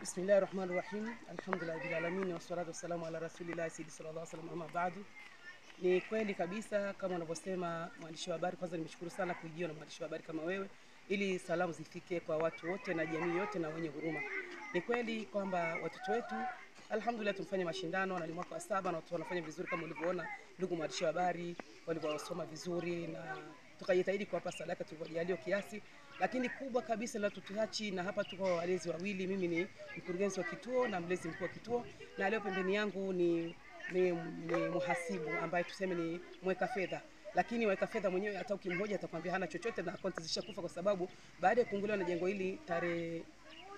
Bismillahirrahmanirrahim. Alhamdulillah rabbil alamin wassalatu wassalamu ala rasulillah sayyidi sallallahu alaihi wasallam amma ba'du. Ni kweli kabisa kama unavyosema mwandishi wa habari. Kwanza nimeshukuru sana kujia na mwandishi wa habari kama wewe ili salamu zifike kwa watu wote na jamii yote na wenye huruma. Ni kweli kwamba watoto wetu alhamdulillah tumfanye mashindano na ni mwaka wa 7 na watu wanafanya vizuri kama ulivyoona ndugu mwandishi wa habari walivyosoma vizuri na tukajitahidi kuwapa sadaka tulivyojaliwa kiasi. Lakini kubwa kabisa la tutuachi na hapa tuko walezi wawili, mimi ni mkurugenzi wa kituo na mlezi mkuu wa kituo, na leo pembeni yangu ni muhasibu ambaye tuseme ni mweka fedha. Lakini mweka fedha mwenyewe hata ukimhoja atakwambia hana chochote na akaunti zishakufa, kwa sababu baada ya kufunguliwa na jengo hili tarehe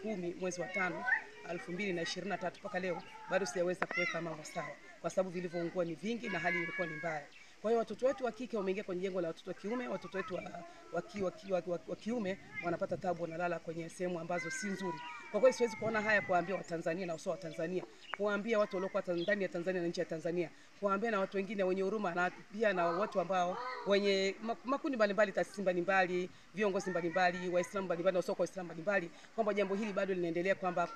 10 mwezi wa 5 2023 mpaka leo bado sijaweza kuweka mambo sawa, kwa sababu vilivyoungua ni vingi na hali ilikuwa ni mbaya. Kwa hiyo watoto wetu wa kike wameingia kwenye jengo la watoto wa kiume, watoto wetu wa kiume wanapata tabu, wanalala kwenye sehemu ambazo si nzuri. Kwa kweli siwezi kuona haya kuambia Watanzania na usio wa Tanzania, kuambia watu waliokuwa ndani ya Tanzania na nje ya Tanzania, kuambia na watu wengine wenye huruma na pia na watu ambao wenye makundi mbalimbali, taasisi mbalimbali, viongozi mbalimbali, Waislamu mbalimbali na usio Waislamu mbalimbali, kwamba jambo hili bado linaendelea, kwamba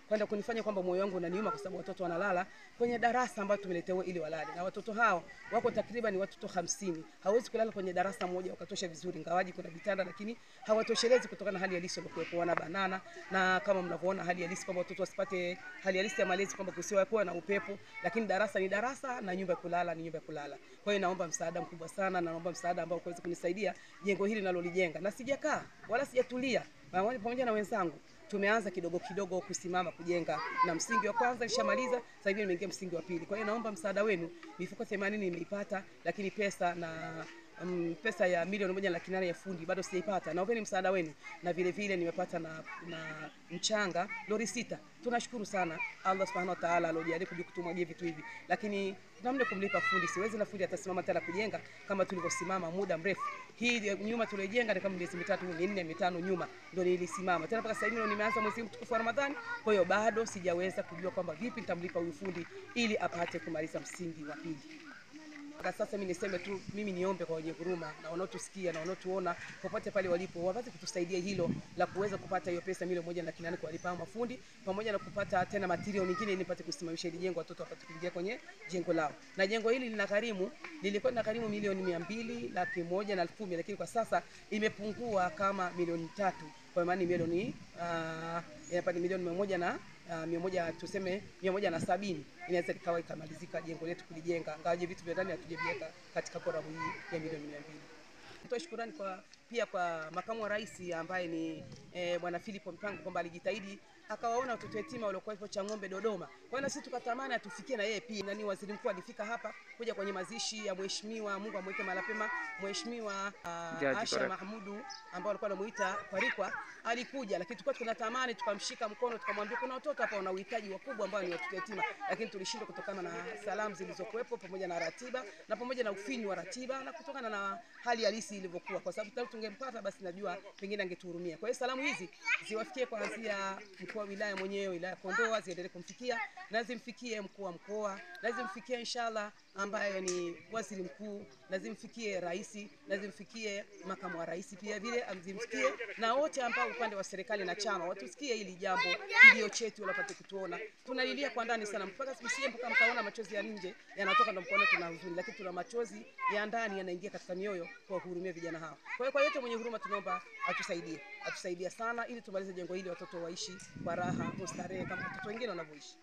kwenda kunifanya kwamba moyo wangu unaniuma, kwa sababu watoto wanalala kwenye darasa ambalo tumeletewa ili walale, na watoto hao wako takriban watoto 50. Hawezi kulala kwenye darasa moja wakatosha vizuri, ingawaji kuna vitanda, lakini hawatoshelezi kutokana na hali halisi waliokuwa wana banana. Na kama mnavyoona hali halisi kwamba watoto wasipate hali halisi ya malezi, kwamba kusiwa kuwa na upepo, lakini darasa ni darasa na nyumba ya kulala ni nyumba ya kulala. Kwa hiyo naomba msaada mkubwa sana, na naomba msaada ambao kuweza kunisaidia jengo hili nalolijenga, na sijakaa wala sijatulia, pamoja na wenzangu tumeanza kidogo kidogo kusimama kujenga, na msingi wa kwanza nishamaliza, sasa hivi nimeingia msingi wa pili. Kwa hiyo naomba msaada wenu. Mifuko 80 nimeipata, lakini pesa ya milioni 1.8 ya fundi bado sijaipata. Naombeni msaada wenu, na vile vile nimepata na mchanga lori 6. Tunashukuru sana Allah Subhanahu wa Ta'ala aliyojalia kutumwagia vitu hivi, lakini namna kumlipa fundi siwezi, na fundi atasimama tena kujenga kama tulivyosimama muda mrefu. Hii nyuma tulijenga ni kama miezi 3 4 5 nyuma ndio nilisimama tena, mpaka sasa hivi nimeanza mwezi mtukufu wa Ramadhani. Kwa hiyo bado sijaweza kujua kwamba vipi nitamlipa huyu fundi ili apate kumaliza msingi wa pili. Kwa sasa mimi niseme tu, mimi niombe kwa wenye huruma na wanaotusikia na wanaotuona popote pale walipo, wapate kutusaidia hilo la kuweza kupata hiyo pesa milioni 1.8 kuwalipa mafundi, pamoja na kupata tena material nyingine ili nipate kusimamisha hili jengo, watoto wapate kuingia kwenye jengo lao. Na jengo hili lilikuwa linagharimu milioni 200, 100 na 10,000, lakini kwa sasa imepungua kama milioni 3, kwa maana milioni yapata milioni 100 tuseme 170 inaweza ikawa ikamalizika jengo letu kulijenga, ngaje vitu vya ndani hatujaviweka katika koramu hii ya milioni 200. Nitoa shukrani pia kwa makamu wa rais ambaye ni bwana Philip Mpango, kwamba alijitahidi akawaona watoto yatima waliokuwa hapo Chang'ombe Dodoma. Kwa hiyo na sisi tukatamani atufikie na yeye pia. Nani waziri mkuu alifika hapa kuja kwenye mazishi ya mheshimiwa, Mungu amweke mahali pema, mheshimiwa Asha Mahmudu ambao alikuwa anamuita Parikwa, alikuja, lakini tulikuwa tunatamani tukamshika mkono tukamwambia kuna watoto hapa wana uhitaji wakubwa ambao ni watoto yatima, lakini tulishindwa kutokana na salamu zilizokuwepo, pamoja na ratiba na pamoja na ufinyu wa ratiba, na kutokana na hali halisi ilivyokuwa, kwa sababu tungempata basi najua pengine angetuhurumia. Kwa hiyo salamu hizi ziwafikie kuanzia mkuu wa wilaya mwenyewe, wilaya Kondoa, ziendelee kumfikia na zimfikie mkuu wa mkoa, na zimfikie inshallah ambaye ni waziri mkuu, na zimfikie rais, na zimfikie makamu wa rais pia vile amzimfikie, na wote ambao upande wa serikali na chama watusikie hili jambo, kilio chetu wapate kutuona. Tunalilia kwa ndani sana, mpaka msiye mpaka mkaona machozi ya nje yanatoka ndo mkono tuna huzuni, lakini tuna machozi ya ndani yanaingia katika mioyo kwa kuhurumia vijana hao. Kwa hiyo kwa yote mwenye huruma tunaomba atusaidie sana ili tumalize jengo hili, watoto waishi kwa raha mustarehe kama watoto wengine wanavyoishi.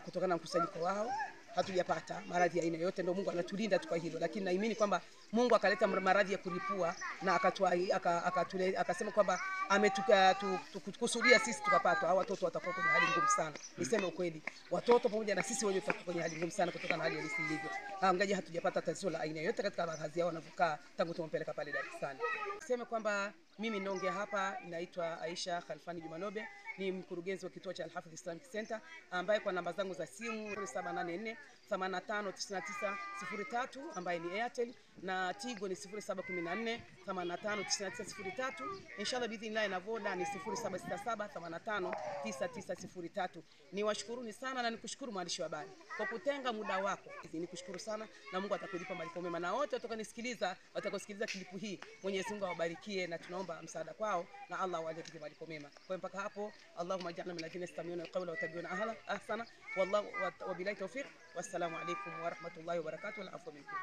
Kutokana na mkusanyiko wao hatujapata maradhi ya aina yote, ndio Mungu anatulinda tu kwa hilo, lakini naamini kwamba Mungu akaleta maradhi ya kulipua na akasema kwamba ametukusudia sisi tukapata. Hao watoto watakuwa kwenye hali ngumu sana. Niseme ukweli, watoto pamoja na sisi wenyewe tutakuwa kwenye hali ngumu sana kutokana na hali halisi ilivyo. Angaje hatujapata tatizo la aina yote katika makazi yao wanavyokaa tangu tumpeleka pale Dar es Salaam. Niseme kwamba mimi ninaongea hapa naitwa Aisha Khalfani Jumanobe, ni mkurugenzi wa kituo cha Al-Hafidh Islamic Center, ambaye kwa namba zangu za simu 0784 859903 ambaye ni Airtel, na Tigo ni 0714 859903. Inshallah bidhinillah na Voda ni 0767 859903. Niwashukuruni sana na nikushukuru mwandishi wa habari kwa kutenga muda wako. Nikushukuru sana na Mungu atakulipa malipo mema, na wote watakaosikiliza klipu hii Mwenyezi Mungu awabarikie, na tunaomba msaada kwao na Allah awalipe malipo mema. Kwa hiyo mpaka hapo, Allahumma ij'alna min alladhina yastami'una alqawla wa yattabi'una ahsana. Wallahu wa billahi tawfiq. Wassalamu alaykum wa rahmatullahi wa barakatuh. Wal afwa minkum.